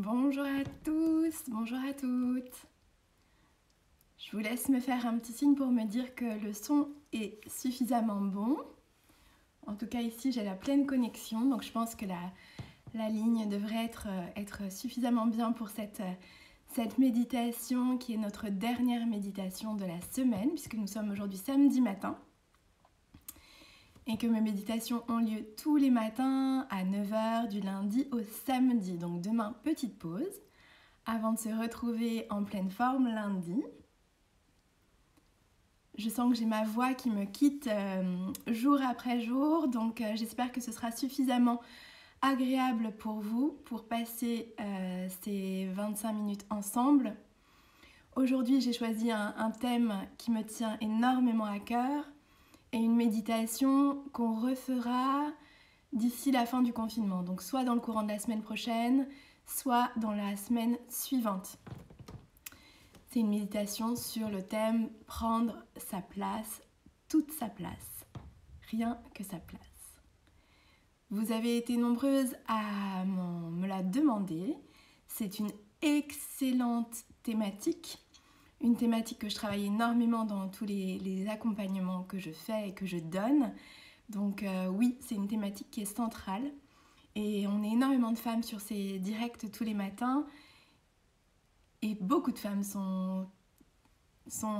Bonjour à tous, bonjour à toutes. Je vous laisse me faire un petit signe pour me dire que le son est suffisamment bon. En tout cas ici j'ai la pleine connexion, donc je pense que la ligne devrait être suffisamment bien pour cette méditation qui est notre dernière méditation de la semaine, puisque nous sommes aujourd'hui samedi matin. Et que mes méditations ont lieu tous les matins à 9 h du lundi au samedi. Donc demain, petite pause, avant de se retrouver en pleine forme lundi. Je sens que j'ai ma voix qui me quitte jour après jour, donc j'espère que ce sera suffisamment agréable pour vous pour passer ces 25 minutes ensemble. Aujourd'hui, j'ai choisi un thème qui me tient énormément à cœur et une méditation qu'on refera d'ici la fin du confinement, donc soit dans le courant de la semaine prochaine, soit dans la semaine suivante. C'est une méditation sur le thème « Prendre sa place, toute sa place, rien que sa place ». Vous avez été nombreuses à me la demander. C'est une excellente thématique, une thématique que je travaille énormément dans tous les accompagnements que je fais et que je donne. Donc oui, c'est une thématique qui est centrale et on est énormément de femmes sur ces directs tous les matins. Et beaucoup de femmes sont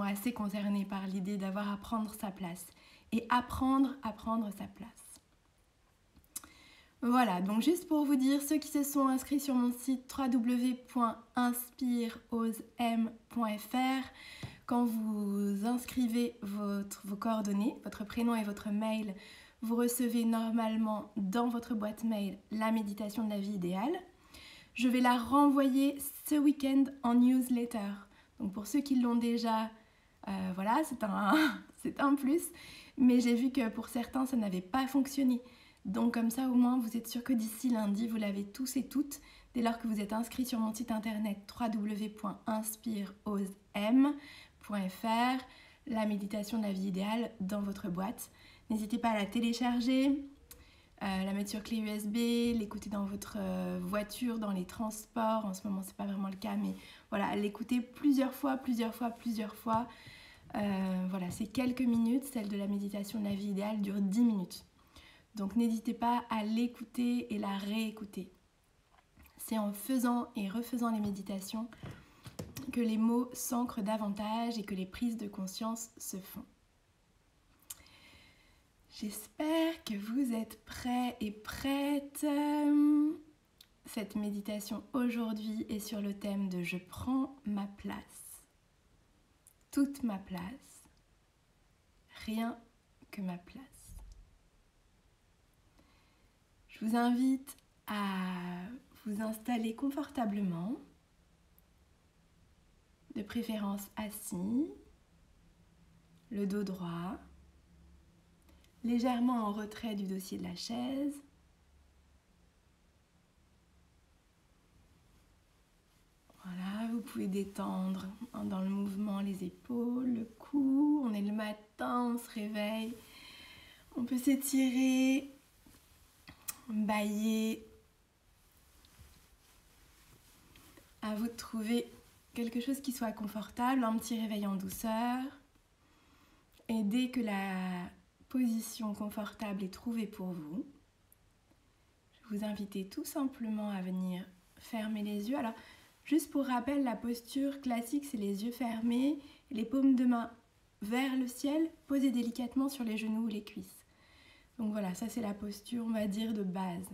assez concernées par l'idée d'avoir à prendre sa place et apprendre à prendre sa place. Voilà, donc juste pour vous dire, ceux qui se sont inscrits sur mon site www.inspireosem.fr, quand vous inscrivez vos coordonnées, votre prénom et votre mail, vous recevez normalement dans votre boîte mail la méditation de la vie idéale. Je vais la renvoyer ce week-end en newsletter. Donc pour ceux qui l'ont déjà, voilà, c'est un plus. Mais j'ai vu que pour certains, ça n'avait pas fonctionné. Donc comme ça, au moins, vous êtes sûr que d'ici lundi, vous l'avez tous et toutes. Dès lors que vous êtes inscrits sur mon site internet www.inspireosem.fr, la méditation de la vie idéale dans votre boîte. N'hésitez pas à la télécharger. La mettre sur clé USB, l'écouter dans votre voiture, dans les transports. En ce moment, c'est pas vraiment le cas, mais voilà, l'écouter plusieurs fois. Voilà, c'est quelques minutes. Celle de la méditation de la vie idéale dure 10 minutes. Donc n'hésitez pas à l'écouter et la réécouter. C'est en faisant et refaisant les méditations que les mots s'ancrent davantage et que les prises de conscience se font. J'espère que vous êtes prêts et prêtes. Cette méditation aujourd'hui est sur le thème de « Je prends ma place ». Toute ma place, rien que ma place. Je vous invite à vous installer confortablement, de préférence assis, le dos droit, légèrement en retrait du dossier de la chaise. Voilà, vous pouvez détendre dans le mouvement les épaules, le cou. On est le matin, on se réveille. On peut s'étirer, bâiller. À vous de trouver quelque chose qui soit confortable, un petit réveil en douceur. Et dès que la position confortable est trouvée pour vous, je vais vous inviter tout simplement à venir fermer les yeux. Alors, juste pour rappel, la posture classique, c'est les yeux fermés, les paumes de main vers le ciel, posées délicatement sur les genoux ou les cuisses. Donc voilà, ça c'est la posture, on va dire, de base.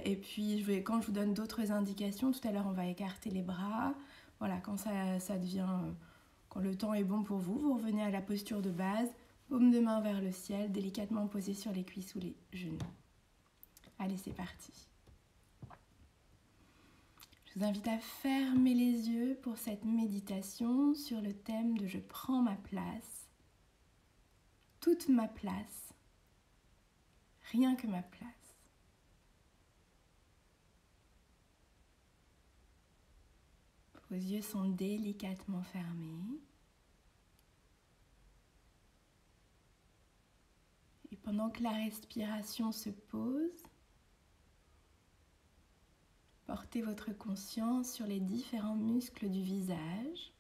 Et puis, quand je vous donne d'autres indications, tout à l'heure on va écarter les bras. Voilà, quand ça devient... Quand le temps est bon pour vous, vous revenez à la posture de base, paume de main vers le ciel, délicatement posée sur les cuisses ou les genoux. Allez, c'est parti. Je vous invite à fermer les yeux pour cette méditation sur le thème de « Je prends ma place ». Toute ma place, rien que ma place. Vos yeux sont délicatement fermés. Et pendant que la respiration se pose, Portez votre conscience sur les différents muscles du visage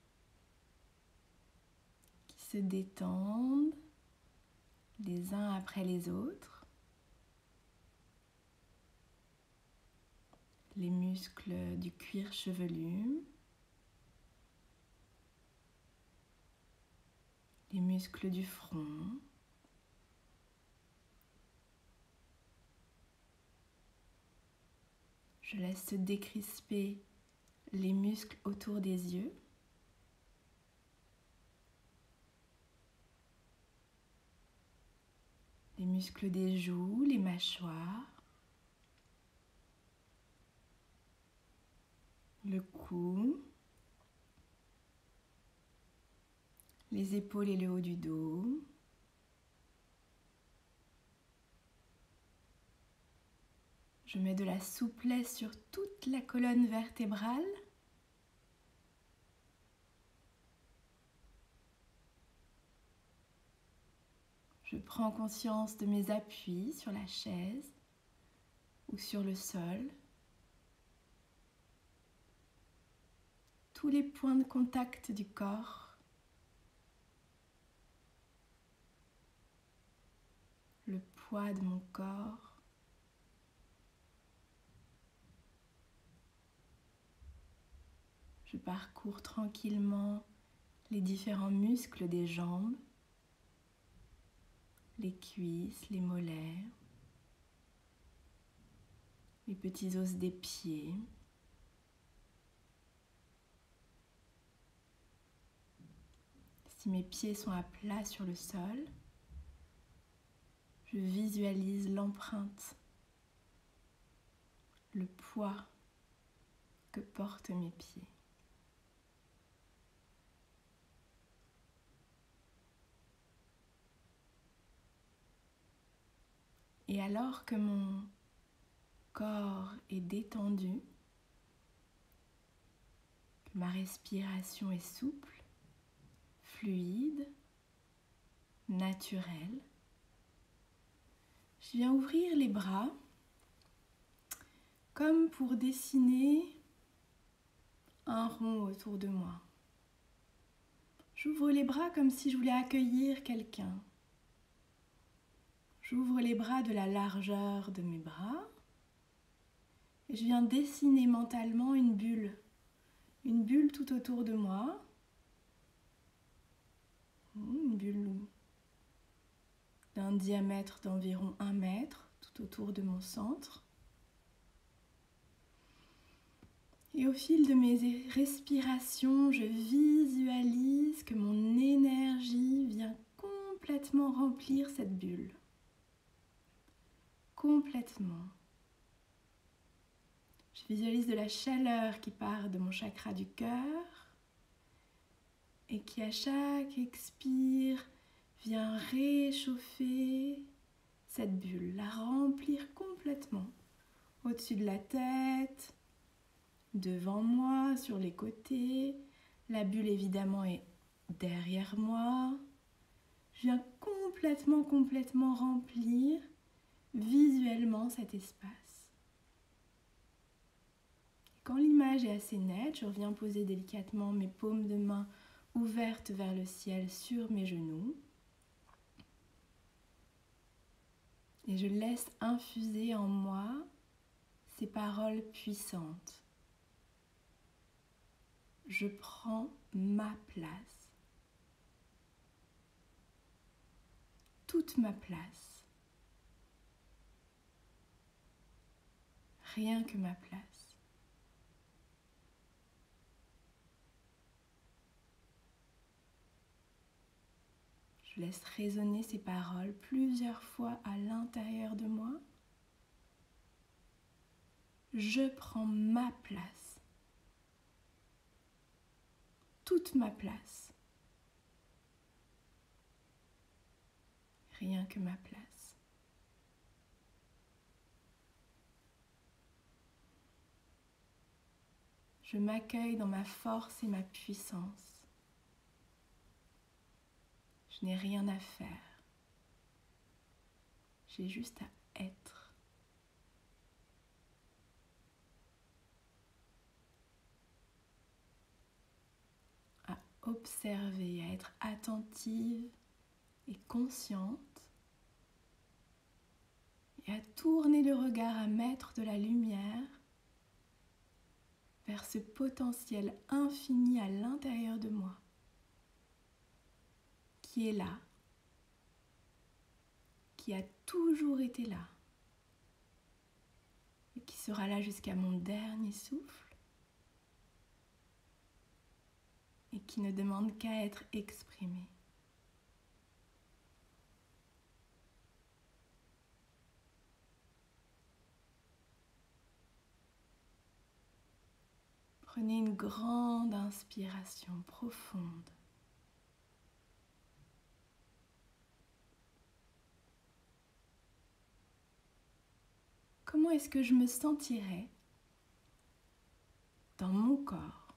qui se détendent les uns après les autres. Les muscles du cuir chevelu, les muscles du front, je laisse se décrisper les muscles autour des yeux. Les muscles des joues, les mâchoires, le cou, les épaules et le haut du dos. Je mets de la souplesse sur toute la colonne vertébrale. Je prends conscience de mes appuis sur la chaise ou sur le sol. Tous les points de contact du corps. Le poids de mon corps. Je parcours tranquillement les différents muscles des jambes, les cuisses, les mollets, les petits os des pieds. Si mes pieds sont à plat sur le sol, je visualise l'empreinte, le poids que portent mes pieds. Et alors que mon corps est détendu, que ma respiration est souple, fluide, naturelle, je viens ouvrir les bras comme pour dessiner un rond autour de moi. J'ouvre les bras comme si je voulais accueillir quelqu'un. J'ouvre les bras de la largeur de mes bras et je viens dessiner mentalement une bulle tout autour de moi, une bulle d'un diamètre d'environ 1 mètre tout autour de mon centre. Et au fil de mes respirations, je visualise que mon énergie vient complètement remplir cette bulle. Complètement. Je visualise de la chaleur qui part de mon chakra du cœur et qui à chaque expire vient réchauffer cette bulle, la remplir complètement au-dessus de la tête, devant moi, sur les côtés. La bulle évidemment est derrière moi. Je viens complètement remplir visuellement cet espace. Quand l'image est assez nette, je reviens poser délicatement mes paumes de main ouvertes vers le ciel sur mes genoux. Et je laisse infuser en moi ces paroles puissantes. Je prends ma place. Toute ma place. Rien que ma place. Je laisse résonner ces paroles plusieurs fois à l'intérieur de moi. Je prends ma place. Toute ma place. Rien que ma place. Je m'accueille dans ma force et ma puissance. Je n'ai rien à faire. J'ai juste à être. observer, à être attentive et consciente, et à tourner le regard, à mettre de la lumière vers ce potentiel infini à l'intérieur de moi, qui est là, qui a toujours été là, et qui sera là jusqu'à mon dernier souffle, et qui ne demande qu'à être exprimé. Prenez une grande inspiration profonde. Comment est-ce que je me sentirais dans mon corps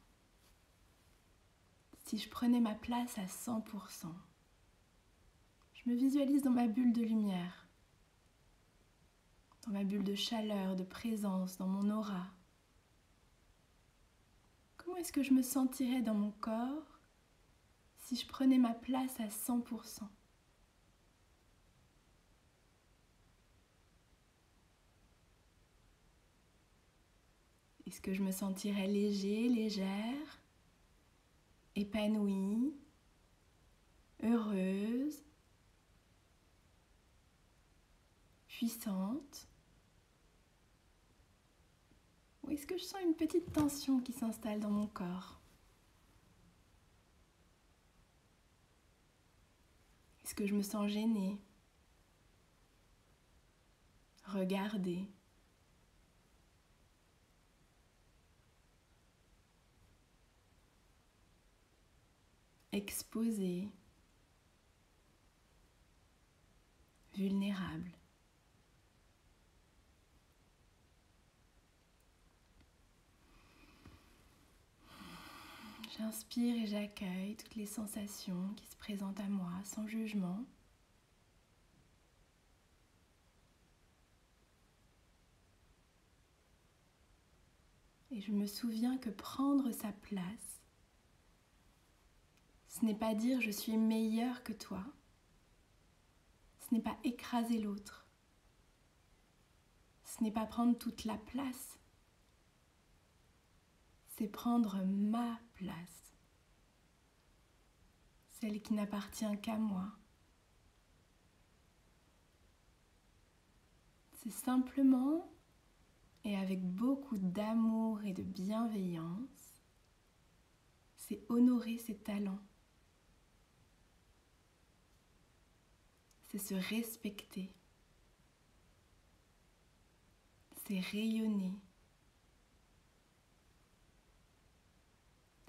si je prenais ma place à 100%? Je me visualise dans ma bulle de lumière, dans ma bulle de chaleur, de présence, dans mon aura. Comment est-ce que je me sentirais dans mon corps si je prenais ma place à 100%? Est-ce que je me sentirais léger, légère, épanouie, heureuse, puissante? Ou est-ce que je sens une petite tension qui s'installe dans mon corps? Est-ce que je me sens gênée, regardée, exposée, vulnérable? J'inspire et j'accueille toutes les sensations qui se présentent à moi sans jugement. Et je me souviens que prendre sa place, ce n'est pas dire je suis meilleur que toi, ce n'est pas écraser l'autre, ce n'est pas prendre toute la place, c'est prendre ma place, celle qui n'appartient qu'à moi. C'est simplement et avec beaucoup d'amour et de bienveillance, c'est honorer ses talents, c'est se respecter, c'est rayonner,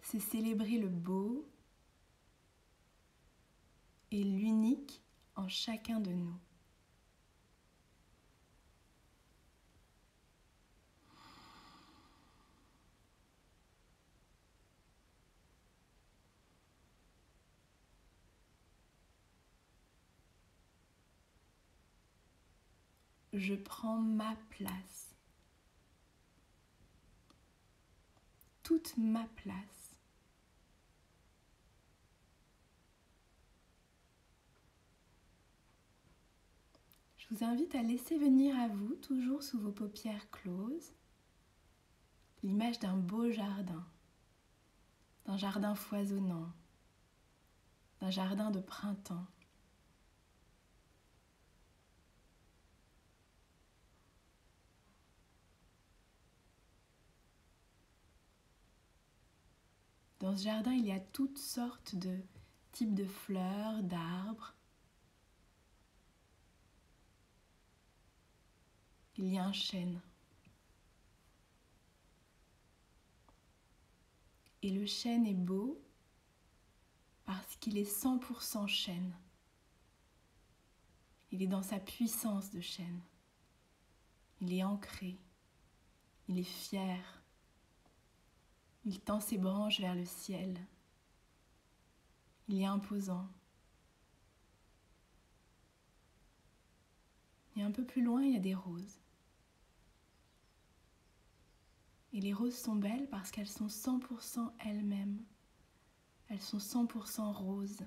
c'est célébrer le beau et l'unique en chacun de nous. Je prends ma place, toute ma place. Je vous invite à laisser venir à vous, toujours sous vos paupières closes, l'image d'un beau jardin, d'un jardin foisonnant, d'un jardin de printemps. Dans ce jardin, il y a toutes sortes de types de fleurs, d'arbres. Il y a un chêne. Et le chêne est beau parce qu'il est 100% chêne. Il est dans sa puissance de chêne. Il est ancré. Il est fier. Il tend ses branches vers le ciel. Il est imposant. Et un peu plus loin, il y a des roses. Et les roses sont belles parce qu'elles sont 100% elles-mêmes. Elles sont 100% roses.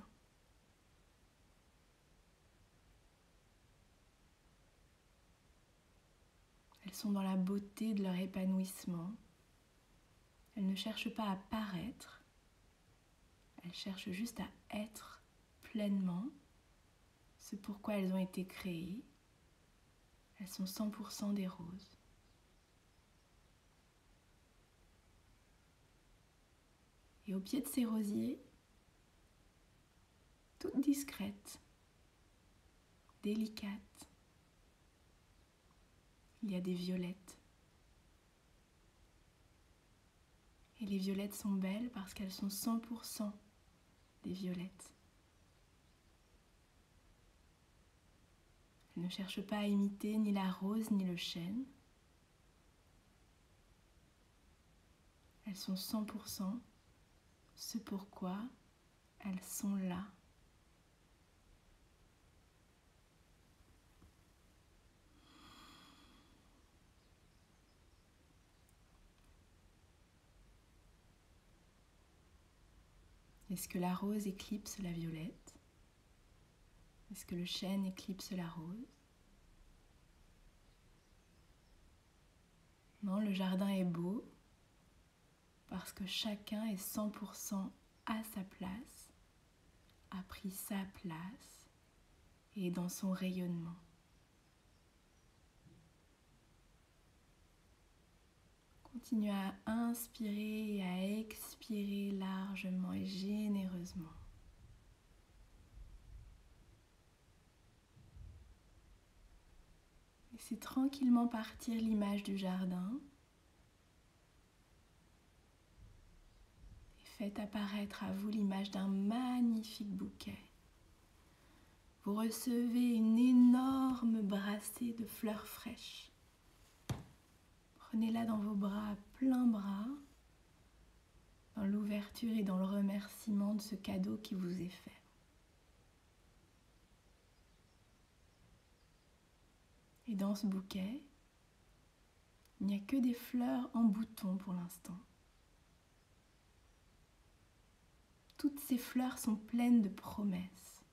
Elles sont dans la beauté de leur épanouissement. Elles ne cherchent pas à paraître. Elles cherchent juste à être pleinement ce pourquoi elles ont été créées. Elles sont 100% des roses. Et au pied de ces rosiers, toutes discrètes, délicates, il y a des violettes. Et les violettes sont belles parce qu'elles sont 100% des violettes. Elles ne cherchent pas à imiter ni la rose ni le chêne. Elles sont 100% ce pourquoi elles sont là. Est-ce que la rose éclipse la violette? Est-ce que le chêne éclipse la rose? Non, le jardin est beau parce que chacun est 100% à sa place, a pris sa place et est dans son rayonnement. Continue à inspirer et à expirer largement et généreusement. Laissez tranquillement partir l'image du jardin et faites apparaître à vous l'image d'un magnifique bouquet. Vous recevez une énorme brassée de fleurs fraîches. Prenez-la dans vos bras, plein bras, dans l'ouverture et dans le remerciement de ce cadeau qui vous est fait. Et dans ce bouquet, il n'y a que des fleurs en bouton pour l'instant. Toutes ces fleurs sont pleines de promesses.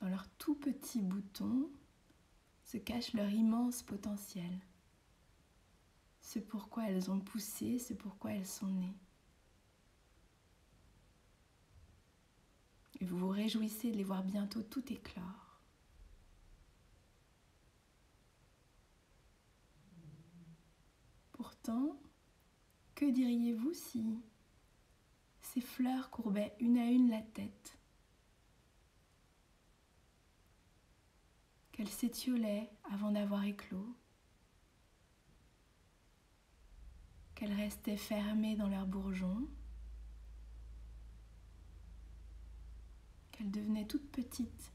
Dans leurs tout petits boutons se cache leur immense potentiel. Ce pourquoi elles ont poussé, ce pourquoi elles sont nées. Et vous vous réjouissez de les voir bientôt tout éclore. Pourtant, que diriez-vous si ces fleurs courbaient une à une la tête, qu'elles s'étiolaient avant d'avoir éclos, qu'elles restaient fermées dans leurs bourgeons, qu'elles devenaient toutes petites,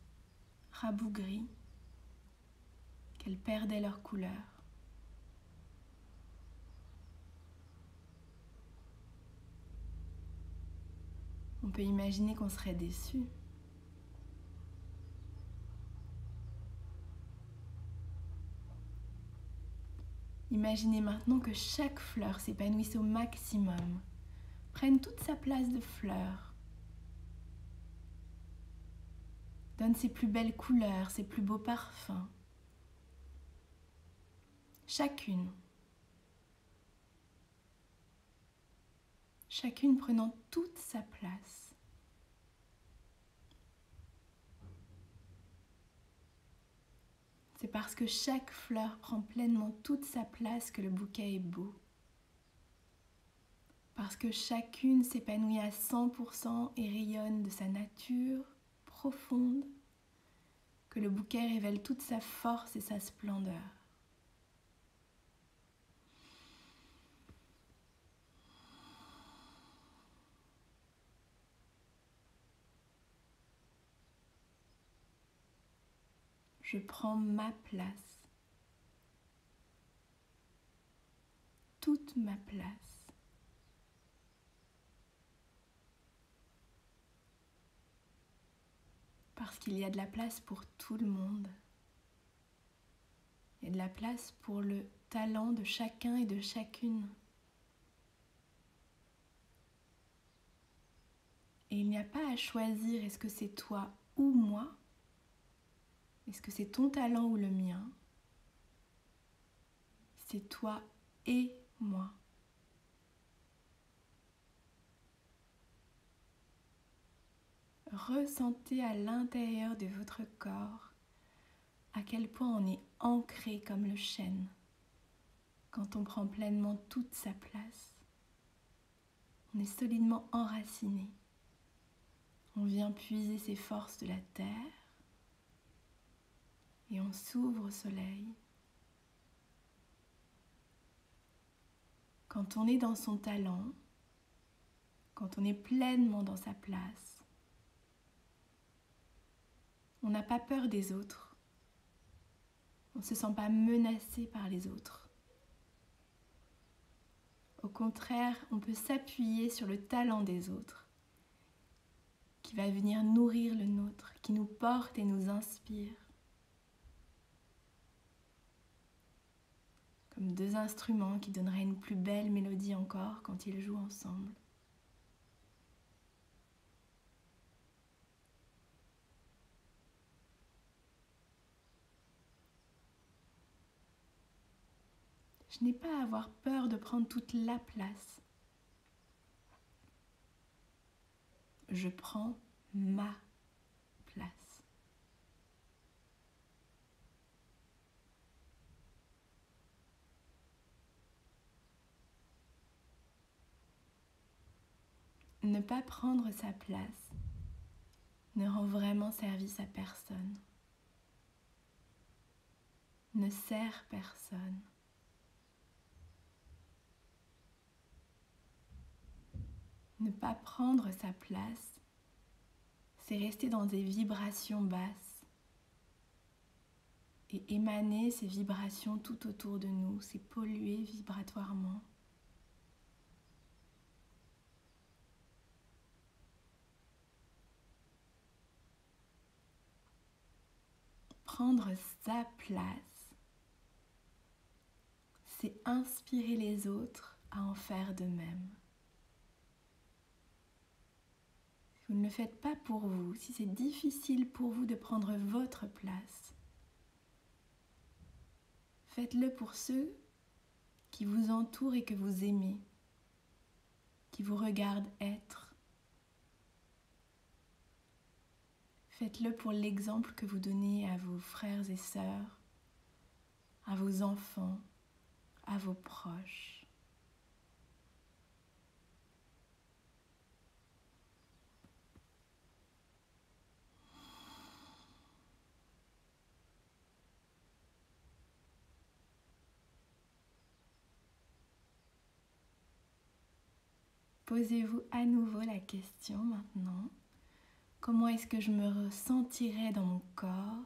rabougries, qu'elles perdaient leur couleur. On peut imaginer qu'on serait déçu. Imaginez maintenant que chaque fleur s'épanouisse au maximum, prenne toute sa place de fleur, donne ses plus belles couleurs, ses plus beaux parfums. Chacune prenant toute sa place. C'est parce que chaque fleur prend pleinement toute sa place que le bouquet est beau. Parce que chacune s'épanouit à 100% et rayonne de sa nature profonde, que le bouquet révèle toute sa force et sa splendeur. Je prends ma place, toute ma place. Parce qu'il y a de la place pour tout le monde. Il y a de la place pour le talent de chacun et de chacune. Et il n'y a pas à choisir est-ce que c'est toi ou moi, est-ce que c'est ton talent ou le mien. C'est toi et moi. Ressentez à l'intérieur de votre corps à quel point on est ancré comme le chêne quand on prend pleinement toute sa place. On est solidement enraciné. On vient puiser ses forces de la terre et on s'ouvre au soleil. Quand on est dans son talent, quand on est pleinement dans sa place, on n'a pas peur des autres. On ne se sent pas menacé par les autres. Au contraire, on peut s'appuyer sur le talent des autres qui va venir nourrir le nôtre, qui nous porte et nous inspire. Comme deux instruments qui donneraient une plus belle mélodie encore quand ils jouent ensemble. Je n'ai pas à avoir peur de prendre toute la place. Je prends ma place. Ne pas prendre sa place ne rend vraiment service à personne, ne sert personne. Ne pas prendre sa place, c'est rester dans des vibrations basses et émaner ces vibrations tout autour de nous, c'est polluer vibratoirement. Prendre sa place, c'est inspirer les autres à en faire de même. Si vous ne le faites pas pour vous, si c'est difficile pour vous de prendre votre place, faites-le pour ceux qui vous entourent et que vous aimez, qui vous regardent être. Faites-le pour l'exemple que vous donnez à vos frères et sœurs, à vos enfants, à vos proches. Posez-vous à nouveau la question maintenant. Comment est-ce que je me ressentirais dans mon corps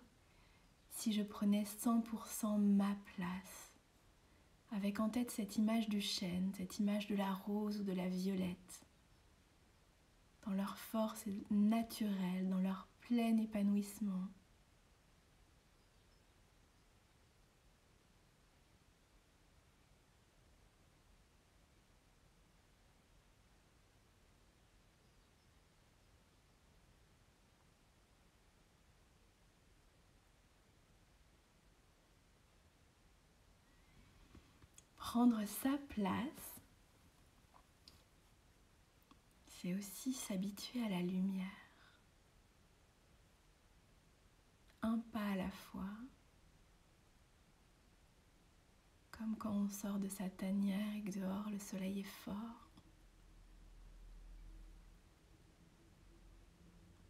si je prenais 100% ma place, avec en tête cette image du chêne, cette image de la rose ou de la violette, dans leur force naturelle, dans leur plein épanouissement. Prendre sa place, c'est aussi s'habituer à la lumière. Un pas à la fois, comme quand on sort de sa tanière et que dehors le soleil est fort.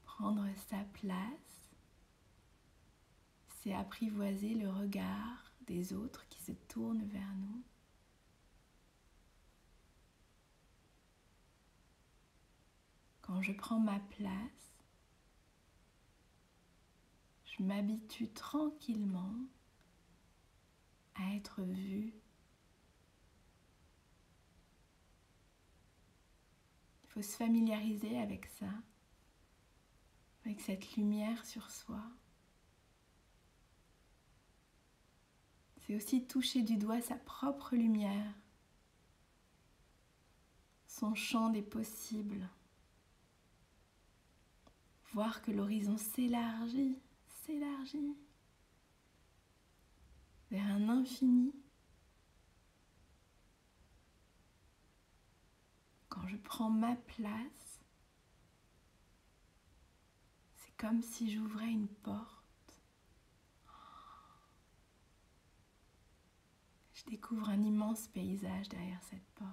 Prendre sa place, c'est apprivoiser le regard des autres qui se tournent vers nous. Quand je prends ma place, je m'habitue tranquillement à être vue. Il faut se familiariser avec ça, avec cette lumière sur soi. C'est aussi toucher du doigt sa propre lumière, son champ des possibles. voir que l'horizon s'élargit vers un infini. Quand je prends ma place, c'est comme si j'ouvrais une porte. Je découvre un immense paysage derrière cette porte.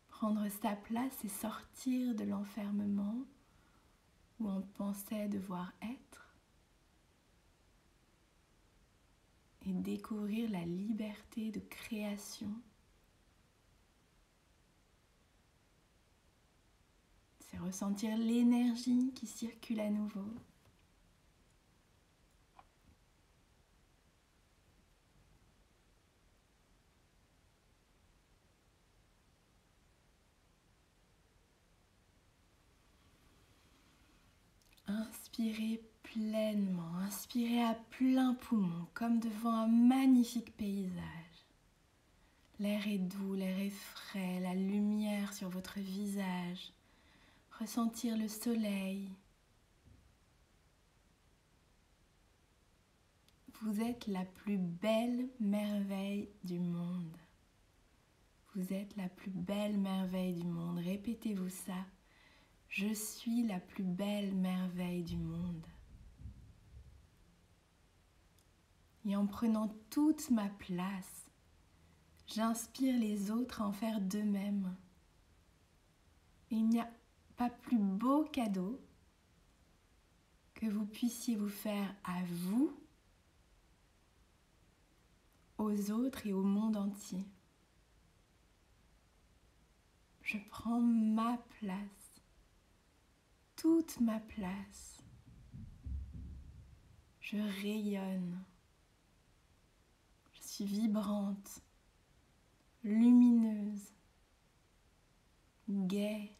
Prendre sa place, c'est sortir de l'enfermement où on pensait devoir être et découvrir la liberté de création. C'est ressentir l'énergie qui circule à nouveau. Inspirez pleinement, inspirez à plein poumon, comme devant un magnifique paysage. L'air est doux, l'air est frais, la lumière sur votre visage. Ressentir le soleil. Vous êtes la plus belle merveille du monde. Vous êtes la plus belle merveille du monde. Répétez-vous ça. Je suis la plus belle merveille du monde. Et en prenant toute ma place, j'inspire les autres à en faire d'eux-mêmes. Et il n'y a pas plus beau cadeau que vous puissiez vous faire à vous, aux autres et au monde entier. Je prends ma place. Toute ma place. Je rayonne. Je suis vibrante, lumineuse, gaie.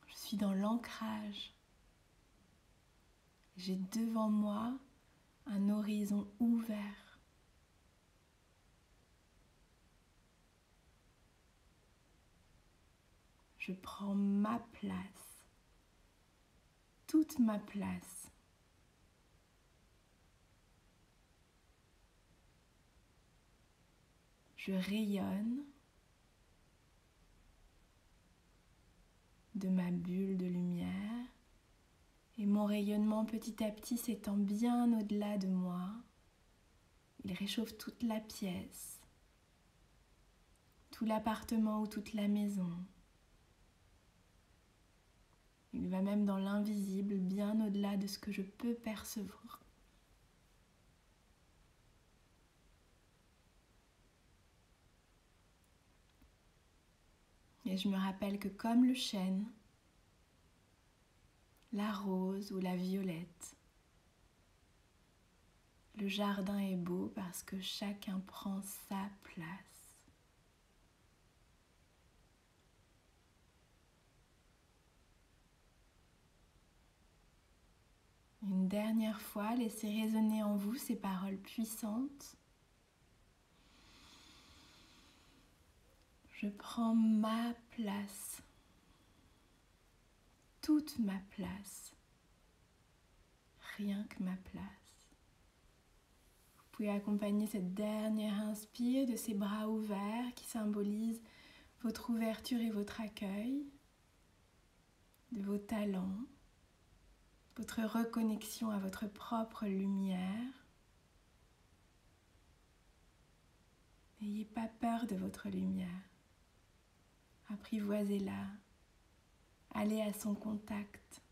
Je suis dans l'ancrage. J'ai devant moi un horizon ouvert. Je prends ma place, toute ma place. Je rayonne de ma bulle de lumière et mon rayonnement petit à petit s'étend bien au-delà de moi. Il réchauffe toute la pièce, tout l'appartement ou toute la maison. Il va même dans l'invisible, bien au-delà de ce que je peux percevoir. Et je me rappelle que comme le chêne, la rose ou la violette, le jardin est beau parce que chacun prend sa place. Une dernière fois, laissez résonner en vous ces paroles puissantes. Je prends ma place, toute ma place, rien que ma place. Vous pouvez accompagner cette dernière inspire de ces bras ouverts qui symbolisent votre ouverture et votre accueil, de vos talents, votre reconnexion à votre propre lumière. N'ayez pas peur de votre lumière. Apprivoisez-la. Allez à son contact.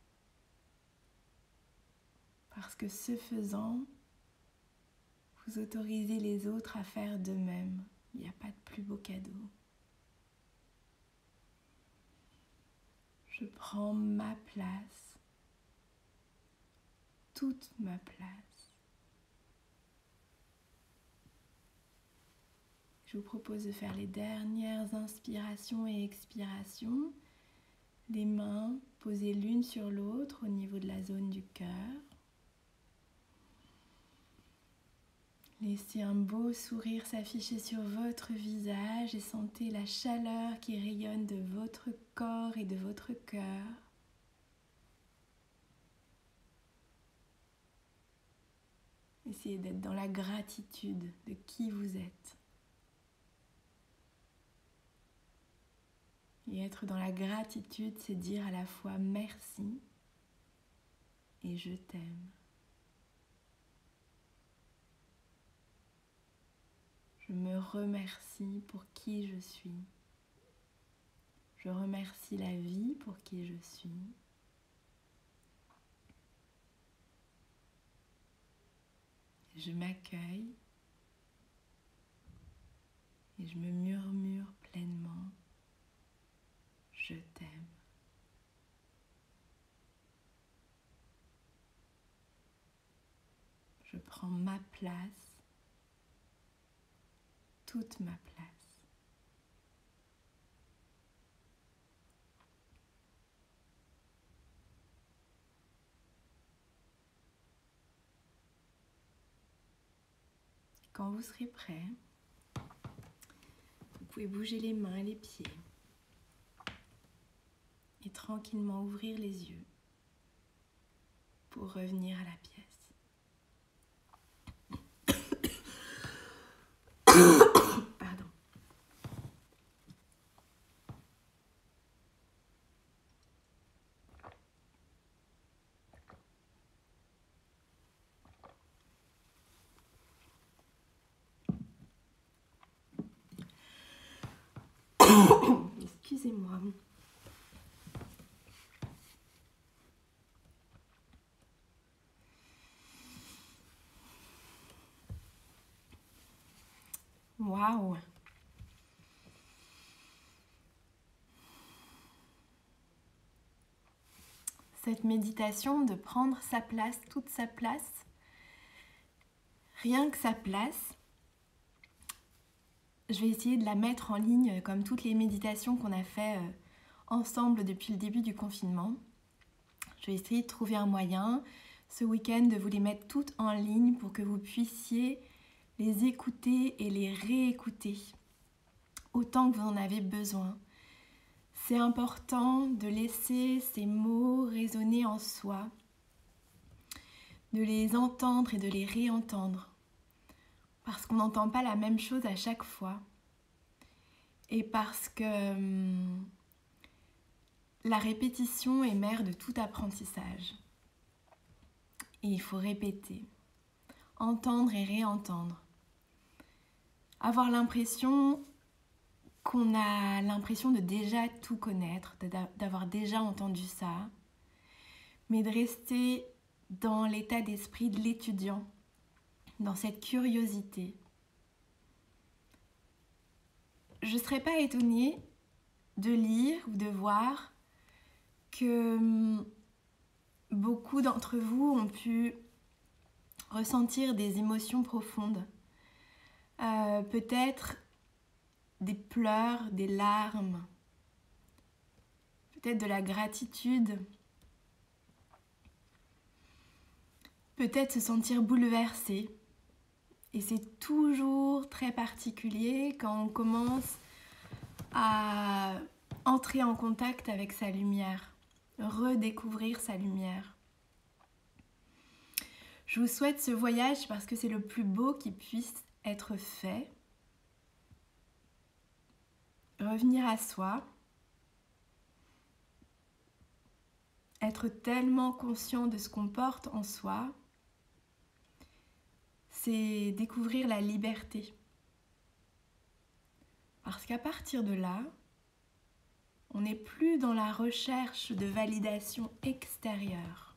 Parce que ce faisant, vous autorisez les autres à faire de même. Il n'y a pas de plus beau cadeau. Je prends ma place, toute ma place. Je vous propose de faire les dernières inspirations et expirations. Les mains posées l'une sur l'autre au niveau de la zone du cœur. Laissez un beau sourire s'afficher sur votre visage et sentez la chaleur qui rayonne de votre corps et de votre cœur. Essayez d'être dans la gratitude de qui vous êtes. Et être dans la gratitude, c'est dire à la fois merci et je t'aime. Je me remercie pour qui je suis. Je remercie la vie pour qui je suis. Je m'accueille et je me murmure pleinement. Je t'aime. Je prends ma place, toute ma place. Quand vous serez prêt, vous pouvez bouger les mains et les pieds et tranquillement ouvrir les yeux pour revenir à la pièce. Pardon. Excusez-moi. Waouh! Cette méditation de prendre sa place, toute sa place, rien que sa place, je vais essayer de la mettre en ligne comme toutes les méditations qu'on a fait ensemble depuis le début du confinement. Je vais essayer de trouver un moyen ce week-end de vous les mettre toutes en ligne pour que vous puissiez les écouter et les réécouter autant que vous en avez besoin. C'est important de laisser ces mots résonner en soi, de les entendre et de les réentendre, parce qu'on n'entend pas la même chose à chaque fois, et parce que la répétition est mère de tout apprentissage. Et il faut répéter, entendre et réentendre. Avoir l'impression qu'on a l'impression de déjà tout connaître, d'avoir déjà entendu ça, mais de rester dans l'état d'esprit de l'étudiant, dans cette curiosité. Je ne serais pas étonnée de lire ou de voir que beaucoup d'entre vous ont pu ressentir des émotions profondes, peut-être des pleurs, des larmes, peut-être de la gratitude, peut-être se sentir bouleversé. Et c'est toujours très particulier quand on commence à entrer en contact avec sa lumière, redécouvrir sa lumière. Je vous souhaite ce voyage parce que c'est le plus beau qui puisse être fait. Revenir à soi, être tellement conscient de ce qu'on porte en soi, c'est découvrir la liberté. Parce qu'à partir de là, on n'est plus dans la recherche de validation extérieure.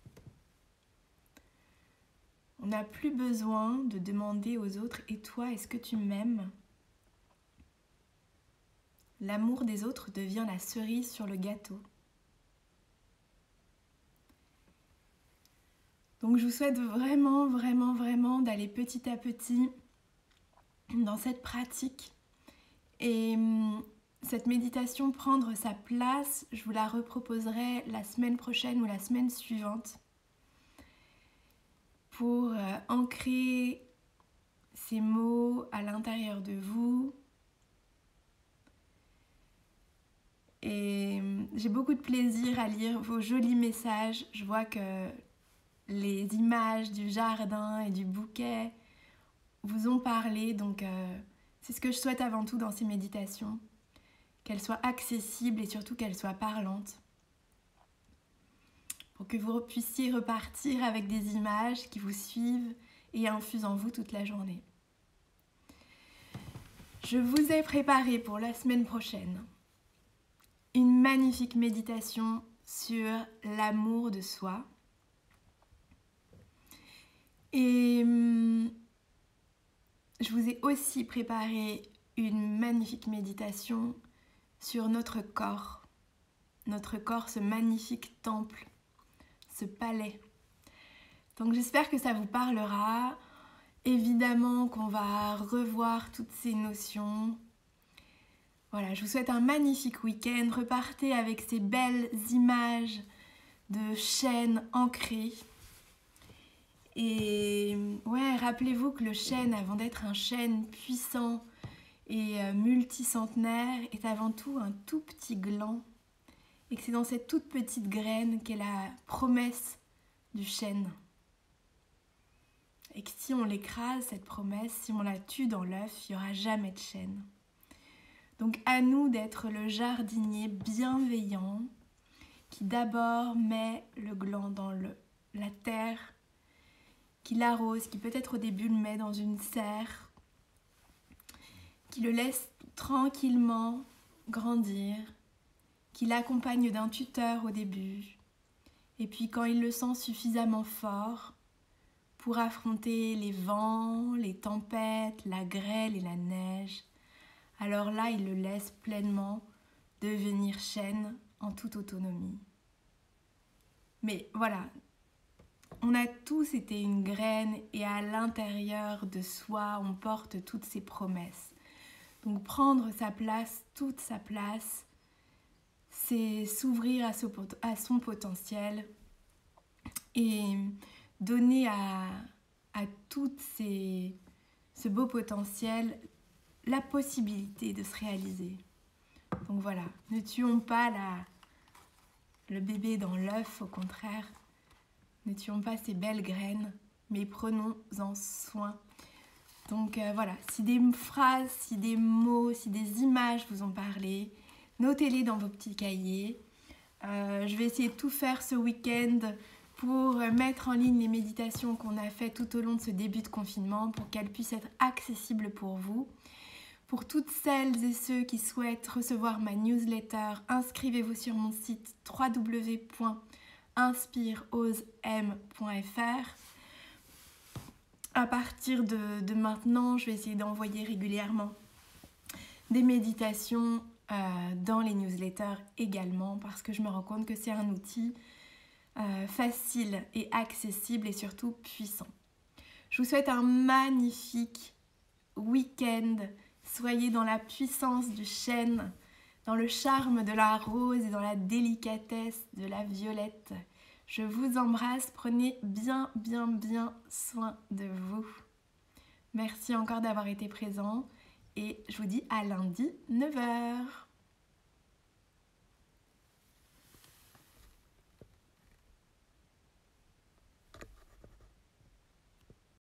On n'a plus besoin de demander aux autres « Et toi, est-ce que tu m'aimes ?» L'amour des autres devient la cerise sur le gâteau. Donc je vous souhaite vraiment, vraiment, vraiment d'aller petit à petit dans cette pratique. Et cette méditation, prendre sa place, je vous la reproposerai la semaine prochaine ou la semaine suivante pour ancrer ces mots à l'intérieur de vous. Et j'ai beaucoup de plaisir à lire vos jolis messages. Je vois que les images du jardin et du bouquet vous ont parlé, donc c'est ce que je souhaite avant tout dans ces méditations, qu'elles soient accessibles et surtout qu'elles soient parlantes, pour que vous puissiez repartir avec des images qui vous suivent et infusent en vous toute la journée. Je vous ai préparé pour la semaine prochaine une magnifique méditation sur l'amour de soi. Et je vous ai aussi préparé une magnifique méditation sur notre corps, ce magnifique temple, ce palais. Donc j'espère que ça vous parlera. Évidemment qu'on va revoir toutes ces notions. Voilà, je vous souhaite un magnifique week-end. Repartez avec ces belles images de chêne ancré. Et ouais, rappelez-vous que le chêne, avant d'être un chêne puissant et multicentenaire, est avant tout un tout petit gland. Et que c'est dans cette toute petite graine qu'est la promesse du chêne. Et que si on l'écrase, cette promesse, si on la tue dans l'œuf, il n'y aura jamais de chêne. Donc à nous d'être le jardinier bienveillant qui d'abord met le gland dans la terre, qui l'arrose, qui peut-être au début le met dans une serre, qui le laisse tranquillement grandir, qui l'accompagne d'un tuteur au début, et puis quand il le sent suffisamment fort pour affronter les vents, les tempêtes, la grêle et la neige, alors là, il le laisse pleinement devenir chêne en toute autonomie. Mais voilà, on a tous été une graine et à l'intérieur de soi, on porte toutes ces promesses. Donc prendre sa place, toute sa place, c'est s'ouvrir à son potentiel et donner à tout ce beau potentiel la possibilité de se réaliser. Donc voilà, ne tuons pas le bébé dans l'œuf, au contraire. Ne tuons pas ces belles graines, mais prenons-en soin. Donc voilà, si des phrases, si des mots, si des images vous ont parlé, notez-les dans vos petits cahiers. Je vais essayer de tout faire ce week-end pour mettre en ligne les méditations qu'on a faites tout au long de ce début de confinement pour qu'elles puissent être accessibles pour vous. Pour toutes celles et ceux qui souhaitent recevoir ma newsletter, inscrivez-vous sur mon site www.inspireosem.fr. À partir de maintenant, je vais essayer d'envoyer régulièrement des méditations dans les newsletters également parce que je me rends compte que c'est un outil facile et accessible et surtout puissant. Je vous souhaite un magnifique week-end. Soyez dans la puissance du chêne, dans le charme de la rose et dans la délicatesse de la violette. Je vous embrasse, prenez bien soin de vous. Merci encore d'avoir été présent et je vous dis à lundi 9h.